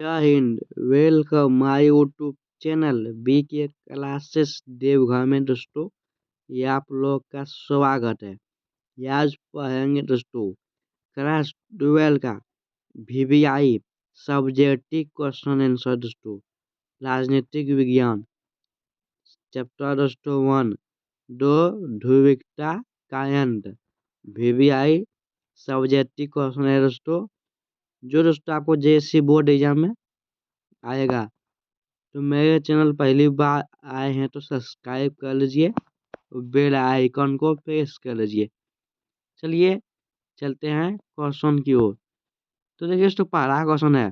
जय हिंद, welcome my YouTube channel BK classes Deoghar में दोस्तों। ये आप लोग का स्वागत है। ये आज पढ़ेंगे दोस्तों क्लास 12 का वीवीआई सब्जेक्टिव क्वेश्चन आंसर दोस्तों। राजनीतिक विज्ञान चैप्टर दोस्तों 1 दो ध्रुविकता का यंत्र। वीवीआई सब्जेक्टिव क्वेश्चन है दोस्तों, जो दोस्तों आपको जेएससी बोर्ड एग्जाम में आएगा। तो मेरे चैनल पहली बार आए हैं तो सब्सक्राइब कर लीजिए, बेल आइकन को प्रेस कर लीजिए। चलिए चलते हैं क्वेश्चन की ओर। तो देखिए दोस्तों, पहला क्वेश्चन है।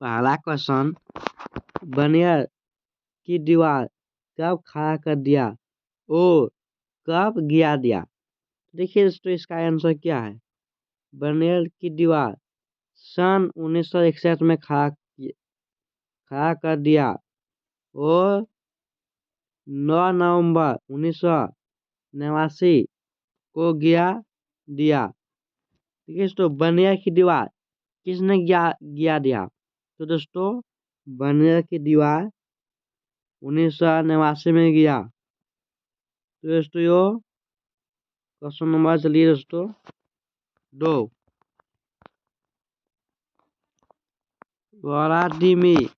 पहला क्वेश्चन, बनियर की दीवार कब खड़ा कर दिया और कब गिरा दिया? देखिए दोस्तों, इसका आंसर क्या है। बनियर की दीवार सन 1961 में खड़ा कर दिया और 9 नवंबर 1989 को गिरा दिया। देखिए दोस्तों, बनिया की दीवार किसने गिरा दिया? तो दोस्तों, बनिया की दीवार 1989 में गिरा। तो दोस्तों यो क्वेश्चन नंबर चलिए दोस्तों 2। व्लादिमीर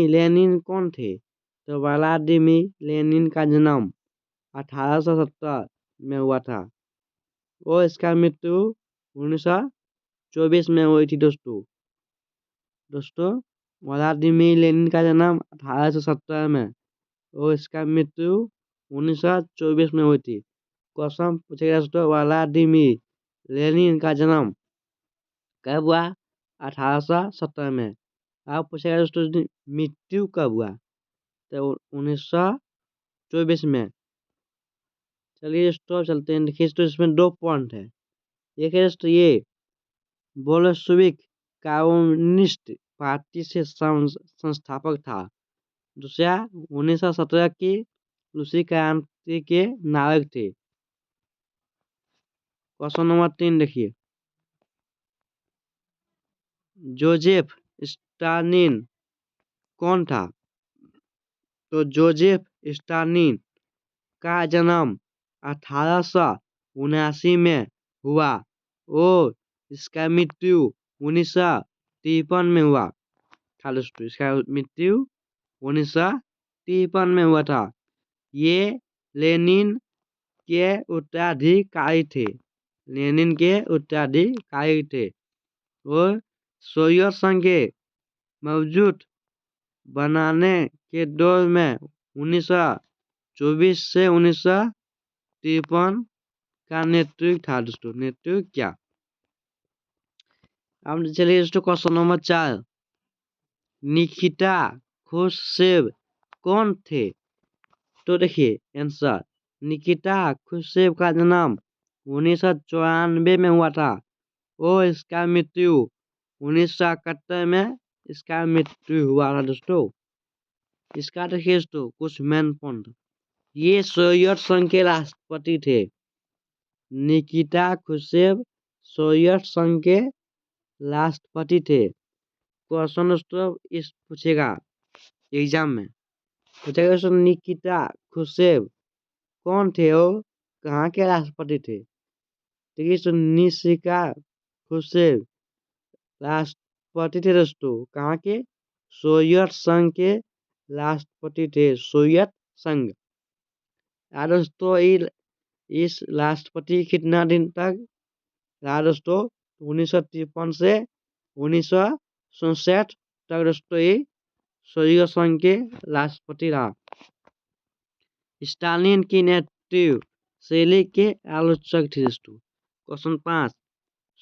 लेनिन कौन थे? तो व्लादिमीर लेनिन का जन्म 1870 में हुआ था और इसका मृत्यु 1924 में हुई थी दोस्तों। व्लादिमीर लेनिन का जन्म 1870 में और इसका मृत्यु 1924 में हुई थी। क्वेश्चन पूछेगा दोस्तों, व्लादिमीर लेनिन का जन्म कब हुआ? 1870 में। आप पूछेगा दोस्तों, मृत्यु कब हुआ? तो 1924 में। चलिए दोस्तों चलते हैं। देखिए दोस्तों, इसमें 2 पॉइंट है। एक है दोस्तों, ये बोल्शेविक कम्युनिस्ट पार्टी से संस्थापक था। दूसरा 1917 की रूसी क्रांति के नायक थे। क्वेश्चन नंबर 3 देखिए, जोजेफ स्टालिन कौन था? तो जोजेफ स्टालिन का जन्म 1879 में हुआ और इसका मृत्यु 1953 में हुआ था दोस्तों। इसका मृत्यु 1953 में हुआ था। ये लेनिन के उत्तराधिकारी थे। लेनिन के उत्तराधिकारी थे और सोवियत संघ के मौजूद बनाने के दौर में 1924 से 1953 का नेतृत्व था दोस्तों। नेतृत्व क्या? अब चलिए दोस्तों क्वेश्चन नंबर 4। निकिता खुश्चेव कौन थे? तो देखिए आंसर, निकिता खुश्चेव का जन्म 1994 में हुआ था और इसका मृत्यु 1971 में इसका मृत्यु हुआ था दोस्तों। इसका देखिए दोस्तों कुछ मेन पॉइंट। ये सोवियत संघ के राष्ट्रपति थे। निकिता खुश्चेव सोवियत संघ के राष्ट्रपति थे। क्वेश्चन दोस्तों इस पूछेगा एग्जाम में, पूछेगा दोस्तों, निकिता खुश्चेव कौन थे और कहाँ के राष्ट्रपति थे? देखिए दोस्तों, निकिता खुश्चेव राष्ट्रपति थे दोस्तों। कहाँ के? सोवियत संघ के राष्ट्रपति थे। सोवियत संघ। दोस्तों इस राष्ट्रपति कितना दिन तक रहा दोस्तों? 1953 से 1967 तक दोस्तों ये सोवियत संघ के राष्ट्रपति रहा। स्टालिन की नेतृत्व शैली के आलोचक थे दोस्तों। क्वेश्चन 5।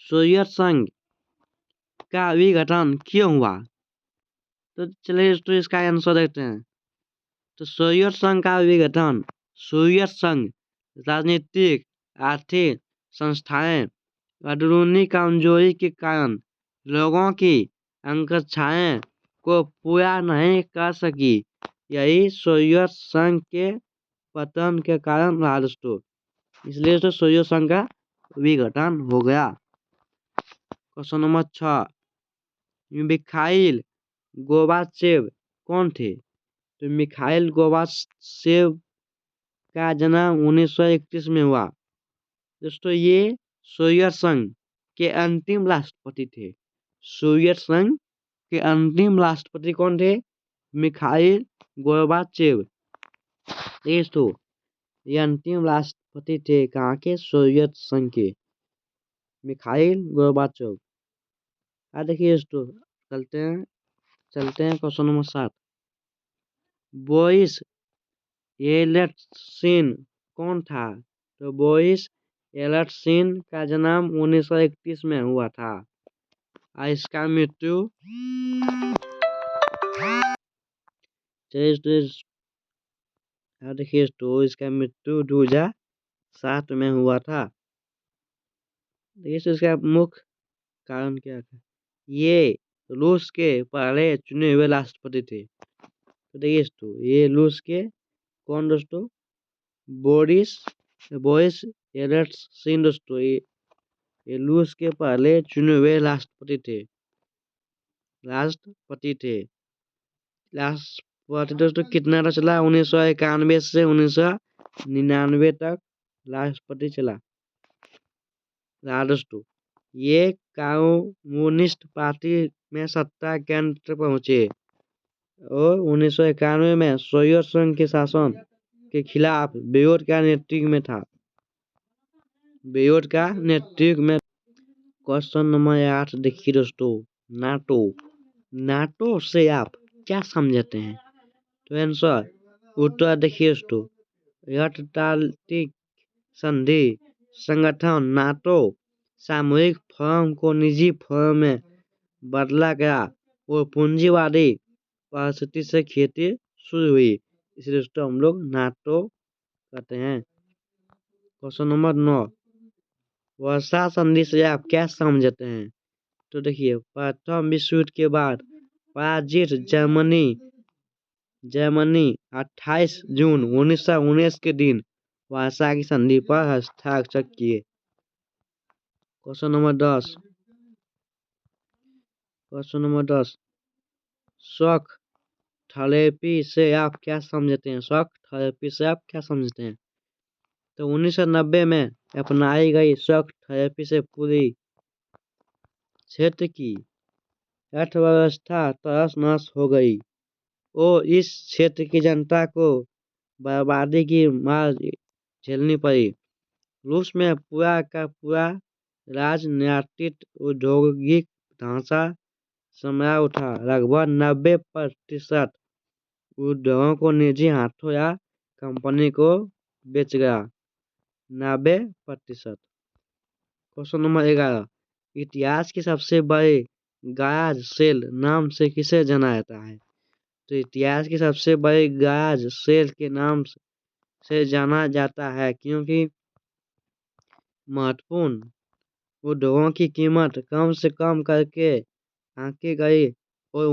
सोवियत संघ का विघटन क्यों हुआ? तो चलिए दोस्तों इसका आंसर देखते हैं। तो सोवियत संघ का विघटन, सोवियत संघ राजनीतिक आर्थिक संस्थाएं अंदरूनी कमजोरी के कारण लोगों की आकांक्षाएं को पूरा नहीं कर सकी। यही सोवियत संघ के पतन के कारण रहा दोस्तों। इसलिए दोस्तों सोवियत संघ का विघटन हो गया। Question number 6। मिखाइल गोर्बाचेव कौन थे? तो मिखाइल गोर्बाचेव का जन्म 1931 में हुआ। दोस्तों ये सोवियत संघ के अंतिम राष्ट्रपति थे। सोवियत संघ के अंतिम राष्ट्रपति कौन थे? Mikhail Gorbachev. दोस्तों ये अंतिम राष्ट्रपति थे कहाँ के? सोवियत संघ के, मिखाइल गोर्बाचेव। देखिए दोस्तों चलते हैं क्वेश्चन नंबर 7। बोरिस येल्टसिन कौन था? तो बोरिस येल्टसिन का जन्म 1931 में हुआ था। इसका मृत्यु देखिए दोस्तों इसका मृत्यु 2007 में हुआ था। देखिए इसका मुख्य कारण क्या था? ये रूस के पहले चुने हुए राष्ट्रपति थे। तो देखिए दोस्तों ये रूस के कौन दोस्तों? बोरिस येल्टसिन दोस्तों ये रूस के पहले चुने हुए राष्ट्रपति थे। राष्ट्रपति दोस्तों कितना था चला? 1991 से 1999 तक राष्ट्रपति चला दोस्तों। ये कम्युनिस्ट पार्टी में सत्ता केंद्र पहुंचे और 1991 में सोवियत संघ के शासन के खिलाफ विरोध का नेतृत्व में था। क्वेश्चन नंबर 8 देखिए दोस्तों, नाटो से आप क्या समझते हैं? तो आंसर उत्तर देखिए दोस्तों, अटलांटिक संधि संगठन नाटो सामूहिक फर्म को निजी फर्म में बदला गया और पूंजीवादी परिस्थिति से खेती शुरू हुई। इसलिए दोस्तों हम लोग नाटो कहते हैं। क्वेश्चन नंबर 9, वर्षा संधि से आप क्या समझते हैं? तो देखिए प्रथम विश्व युद्ध के बाद पराजित जर्मनी 28 जून 1919 के दिन वर्षा की संधि पर हस्ताक्षर किए। क्वेश्चन नंबर 10, शॉक थेरेपी से आप क्या समझते हैं? शॉक थेरेपी से आप क्या समझते हैं? तो 1990 में अपनाई गई शॉक थेरेपी से पूरी क्षेत्र की अर्थव्यवस्था तहस नहस हो गई और इस क्षेत्र की जनता को बर्बादी की मार झेलनी पड़ी। रूस में पूरा का पूरा राजनीतिक औद्योगिक ढांचा समरा उठा। लगभग 90% उद्योगों को निजी हाथों या कंपनी को बेच गया। 90%। क्वेश्चन नंबर 11, इतिहास की सबसे बड़ी गैराज सेल नाम से किसे जाना जाता है? तो इतिहास की सबसे बड़ी गैराज सेल के नाम से जाना जाता है क्योंकि महत्वपूर्ण उद्योगों की कीमत कम से कम करके आंकी गई और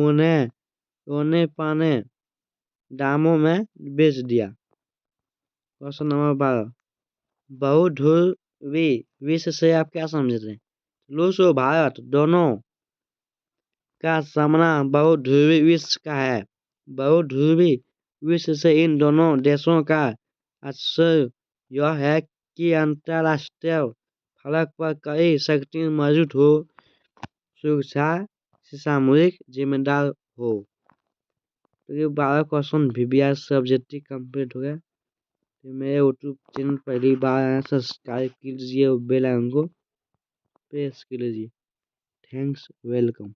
उन्हें पाने दामों में बेच दिया। क्वेश्चन नंबर 12, बहुध्रुवी विश्व से आप क्या समझते हैं? रूस और भारत दोनों का सामना बहुध्रुवी विश्व का है। बहुध्रुवी विश्व से इन दोनों देशों का आशय यह है कि अंतरराष्ट्रीय फलक पर कई शक्ति मौजूद हो, सुरक्षा से सामूहिक जिम्मेदार हो। तो ये 12 क्वेश्चन VBR सब्जेक्टिव कंप्लीट हो गया। तो मेरे यूट्यूब चैनल पहली बार आया, सब्सक्राइब कीजिए और बेल आइकन को प्रेस कीजिए। Thanks, welcome.